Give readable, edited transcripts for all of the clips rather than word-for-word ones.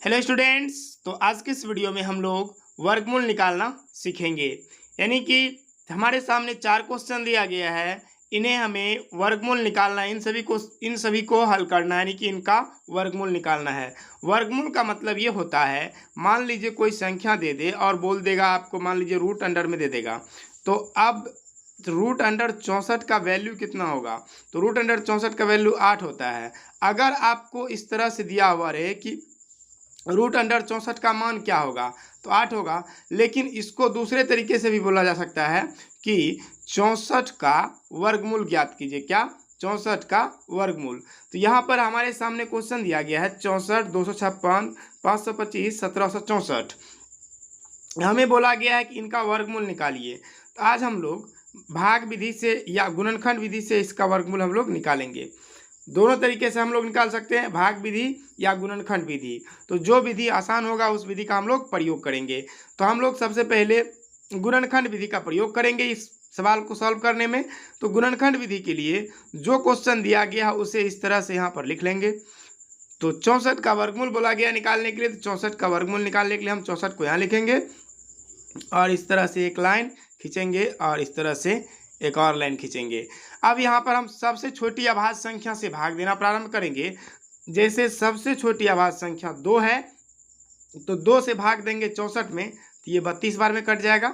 Hello students. तो आज के इस वीडियो में हम लोग वर्गमूल निकालना सीखेंगे। यानी कि हमारे सामने 4 क्वेश्चन दिया गया है, इन्हें हमें वर्गमूल निकालना है। इन सभी को हल करना है, यानी कि इनका वर्गमूल निकालना है। वर्गमूल का मतलब ये होता है, मान लीजिए कोई संख्या दे दे और बोल देगा आपको, मान लीजिए रूट अंडर में दे देगा। तो अब रूट अंडर 64 का वैल्यू कितना होगा? तो रूट अंडर 64 का वैल्यू 8 होता है। अगर आपको इस तरह से दिया हुआ रहे कि रूट अंडर 64 का मान क्या होगा, तो 8 होगा। लेकिन इसको दूसरे तरीके से भी बोला जा सकता है कि 64 का वर्गमूल ज्ञात कीजिए। क्या? 64 का वर्गमूल। तो यहाँ पर हमारे सामने क्वेश्चन दिया गया है 64, 256, 525, 1764। हमें बोला गया है कि इनका वर्गमूल निकालिए। तो आज हम लोग भाग विधि से या गुणनखंड विधि से इसका वर्गमूल हम लोग निकालेंगे। दोनों तरीके से हम लोग निकाल सकते हैं, भाग विधि या गुणनखंड विधि। तो जो विधि आसान होगा उस विधि का हम लोग प्रयोग करेंगे। तो हम लोग सबसे पहले गुणनखंड विधि का प्रयोग करेंगे इस सवाल को सॉल्व करने में। तो गुणनखंड विधि के लिए जो क्वेश्चन दिया गया है उसे इस तरह से यहाँ पर लिख लेंगे। तो 64 का वर्गमूल बोला गया निकालने के लिए, तो 64 का वर्गमूल निकालने के लिए हम 64 को यहाँ लिखेंगे और इस तरह से एक लाइन खींचेंगे और इस तरह से एक और लाइन खींचेंगे। अब यहाँ पर हम सबसे छोटी अभाज्य संख्या से भाग देना प्रारंभ करेंगे। जैसे सबसे छोटी अभाज्य संख्या 2 है, तो 2 से भाग देंगे 64 में, तो ये 32 बार में कट जाएगा।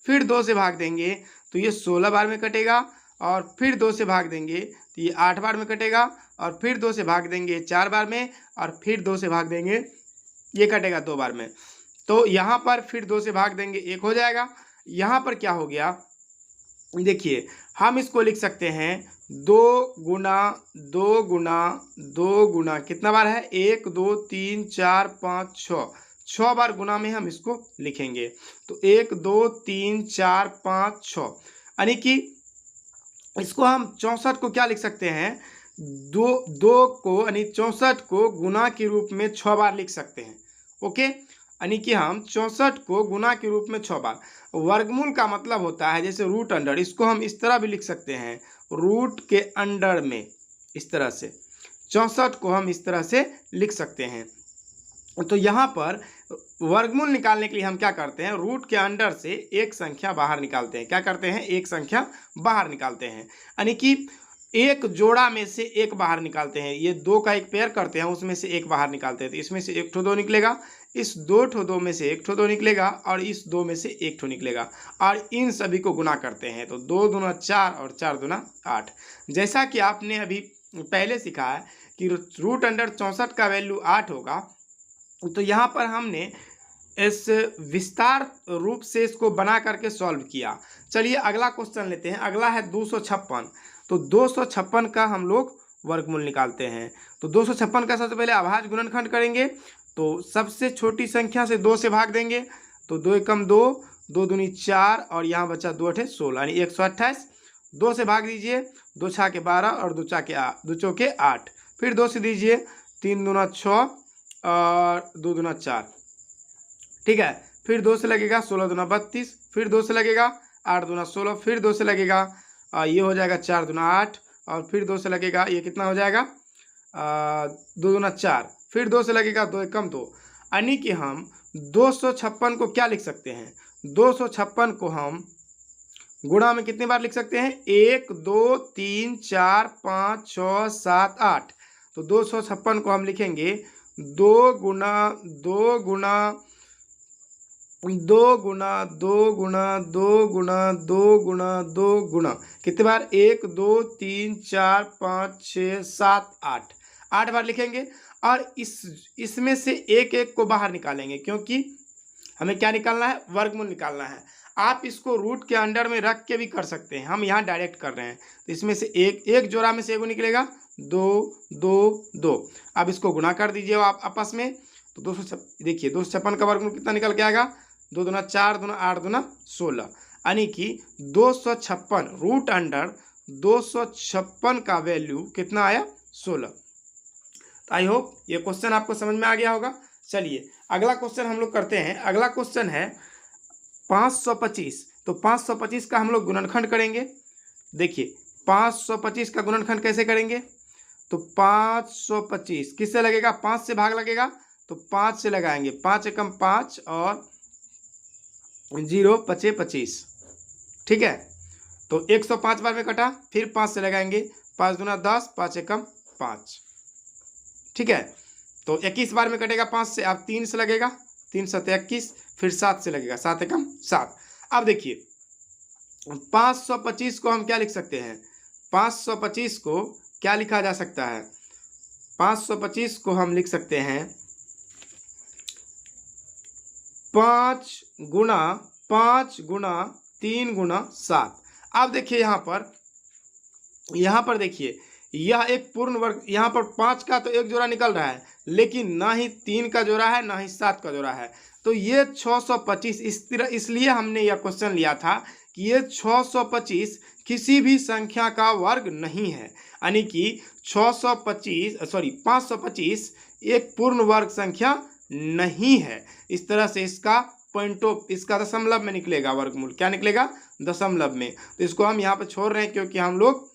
फिर 2 से भाग देंगे तो ये 16 बार में कटेगा, और फिर 2 से भाग देंगे तो ये 8 बार में कटेगा, और फिर 2 से भाग देंगे 4 बार में, और फिर 2 से भाग देंगे ये कटेगा 2 बार में। तो यहाँ पर फिर 2 से भाग देंगे 1 हो जाएगा। यहाँ पर क्या हो गया, देखिए हम इसको लिख सकते हैं 2 गुना 2 गुना 2 गुना कितना बार है, 1 2 3 4 5 6 बार गुना में हम इसको लिखेंगे। तो 1 2 3 4 5 6, यानी कि इसको हम 64 को क्या लिख सकते हैं, दो को यानी 64 को गुना के रूप में 6 बार लिख सकते हैं। ओके, यानी कि हम 64 को गुना के रूप में 6 बार। वर्गमूल का मतलब होता है जैसे रूट अंडर, इसको हम इस तरह भी लिख सकते हैं, रूट के अंडर में। इस तरह से 64 को हम इस तरह से लिख सकते हैं। तो यहाँ पर वर्गमूल निकालने के लिए हम क्या करते हैं, रूट के अंडर से एक संख्या बाहर निकालते हैं। क्या करते हैं, एक संख्या बाहर निकालते हैं, यानी कि एक जोड़ा में से एक बाहर निकालते हैं। ये 2 का एक पेयर करते हैं, उसमें से एक बाहर निकालते हैं। तो इसमें से 1 ठो 2 निकलेगा, इस 2 ठो 2 में से 1 ठो 2 निकलेगा, और इस 2 में से 1 ठो निकलेगा, और इन सभी को गुना करते हैं। तो 2 दूना 4 और 4 दूना 8। जैसा कि आपने अभी पहले सीखा है कि रूट अंडर 64 का वैल्यू 8 होगा। तो यहाँ पर हमने इस विस्तार रूप से इसको बना करके सॉल्व किया। चलिए अगला क्वेश्चन लेते हैं। अगला है 256। तो 256 का हम लोग वर्गमूल निकालते हैं। तो 256 का सबसे पहले अभाज्य गुणनखंड करेंगे। तो सबसे छोटी संख्या से 2 से भाग देंगे, तो 2 एकम 2, 2 दूनी 4, और यहाँ बचा 2 अठे 16, यानी 128। 2 से भाग दीजिए, 2 छा के 12 और 2 चौके 8। फिर 2 से दीजिए, 3 दूना 6 और 2 दूना 4। ठीक है, फिर 2 से लगेगा 16 दूना 32, फिर 2 से लगेगा 8 दूना 16, फिर 2 से लगेगा ये हो जाएगा 4 दूना 8, और फिर 2 से लगेगा ये कितना हो जाएगा 2 दूना 4, फिर 2 से लगेगा 2 एकम 2, यानी कि हम 256 को क्या लिख सकते हैं, 256 को हम गुणा में कितनी बार लिख सकते हैं, 1 2 3 4 5 6 7 8। तो 256 को हम लिखेंगे 2 गुना 2 गुना 2 गुना 2 गुना 2 गुना 2 गुना 2 गुना कितने बार, 1 2 3 4 5 6 7 8, 8 बार लिखेंगे। और इसमें से एक एक को बाहर निकालेंगे, क्योंकि हमें क्या निकालना है, वर्गमूल निकालना है। आप इसको रूट के अंडर में रख के भी कर सकते हैं, हम यहाँ डायरेक्ट कर रहे हैं। तो इसमें से एक जोड़ा में से एगो निकलेगा, 2 2 2। अब इसको गुणा कर दीजिए आप आपस में। तो 256, देखिए 256 का वर्गमूल कितना निकल के आएगा, 2 दूना 4 दूना 8 दूना 16, यानी कि 256 रूट अंडर 256 का वैल्यू कितना आया, 16। आई होप ये क्वेश्चन आपको समझ में आ गया होगा। चलिए अगला क्वेश्चन हम लोग करते हैं। अगला क्वेश्चन है 525। तो 525 का हम लोग गुणनखंड करेंगे। देखिए 525 का गुणनखंड कैसे करेंगे, तो 525 किससे लगेगा, 5 से भाग लगेगा, तो 5 से लगाएंगे, 5 एकम 5 और 0 पचे 25, ठीक है। तो 105 बार में कटा, फिर 5 से लगाएंगे, 5 दूना 10, 5 एकम 5, ठीक है। तो 21 बार में कटेगा 5 से, अब 3 से लगेगा, 3 सते 21, फिर 7 से लगेगा, 7 एकम 7। अब देखिए 525 को हम क्या लिख सकते हैं, 525 को क्या लिखा जा सकता है, 525 को हम लिख सकते हैं 5 गुना 3 गुना 7। अब देखिए यहाँ पर देखिए यह एक पूर्ण वर्ग, यहाँ पर 5 का तो एक जोड़ा निकल रहा है, लेकिन ना ही 3 का जोड़ा है ना ही 7 का जोड़ा है। तो ये 625, इसलिए हमने यह क्वेश्चन लिया था कि ये 625 किसी भी संख्या का वर्ग नहीं है, यानी कि 525 एक पूर्ण वर्ग संख्या नहीं है। इस तरह से इसका दशमलव में निकलेगा वर्गमूल, क्या निकलेगा, दशमलव में। तो इसको हम यहाँ पर छोड़ रहे हैं, क्योंकि हम लोग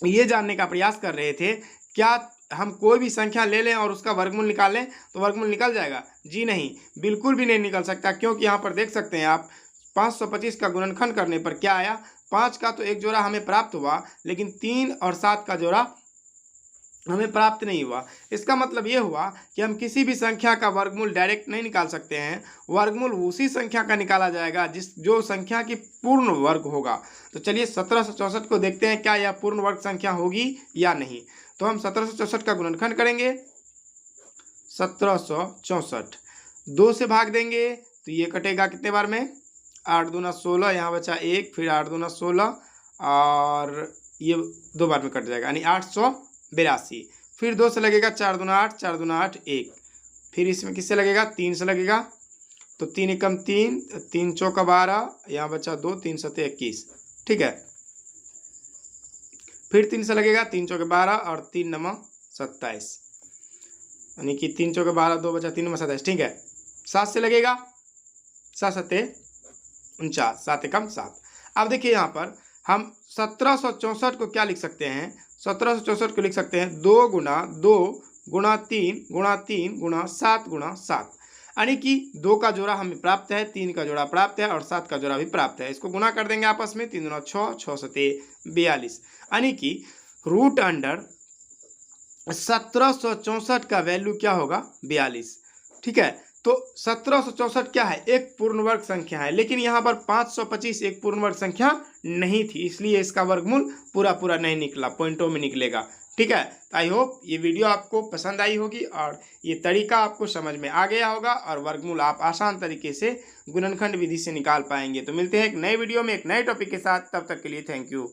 ये जानने का प्रयास कर रहे थे क्या हम कोई भी संख्या ले लें और उसका वर्गमूल निकाल लें तो वर्गमूल निकल जाएगा। जी नहीं, बिल्कुल भी नहीं निकल सकता, क्योंकि यहाँ पर देख सकते हैं आप 525 का गुणनखंड करने पर क्या आया, 5 का तो एक जोड़ा हमें प्राप्त हुआ, लेकिन 3 और 7 का जोड़ा हमें प्राप्त नहीं हुआ। इसका मतलब ये हुआ कि हम किसी भी संख्या का वर्गमूल डायरेक्ट नहीं निकाल सकते हैं, वर्गमूल उसी संख्या का निकाला जाएगा जो संख्या की पूर्ण वर्ग होगा। तो चलिए 1764 को देखते हैं, क्या यह पूर्ण वर्ग संख्या होगी या नहीं। तो हम 1764 का गुणनखंड करेंगे, 1764 2 से भाग देंगे तो ये कटेगा कितने बार में, 8 दूना 16, यहाँ बचा 1, फिर 8 दूना 16 और ये 2 बार में कट जाएगा, यानी 882। फिर 2 से लगेगा, 4 दूना 8, 4 दूना 8 1, फिर इसमें किससे लगेगा, 3 से लगेगा, तो 3 एकम 3, 3 चौका 12, यहाँ बचा 2, 3 सते 21, ठीक है। फिर 3 से लगेगा, 3 चौके 12 और 3 नमा 27, यानी कि 3 चौके 12, 2 बचा 3 नमा 27, ठीक है। 7 से लगेगा, 7 सते 49, 7 एकम 7। अब देखिए यहाँ पर हम 1764 को क्या लिख सकते हैं, 1764 को लिख सकते हैं 2 गुना 3 गुना 7 गुना 7, यानी कि 2 का जोड़ा हमें प्राप्त है, 3 का जोड़ा प्राप्त है और 7 का जोड़ा भी प्राप्त है। इसको गुना कर देंगे आपस में, 3 दूना 6, 6 सते 42, यानी कि रूट अंडर 1764 का वैल्यू क्या होगा, 42, ठीक है। तो 1764 क्या है, एक पूर्ण वर्ग संख्या है, लेकिन यहाँ पर 525 एक पूर्ण वर्ग संख्या नहीं थी, इसलिए इसका वर्गमूल पूरा नहीं निकला, पॉइंटों में निकलेगा, ठीक है। आई होप ये वीडियो आपको पसंद आई होगी और ये तरीका आपको समझ में आ गया होगा और वर्गमूल आप आसान तरीके से गुणनखंड विधि से निकाल पाएंगे। तो मिलते हैं एक नए वीडियो में एक नए टॉपिक के साथ, तब तक के लिए थैंक यू।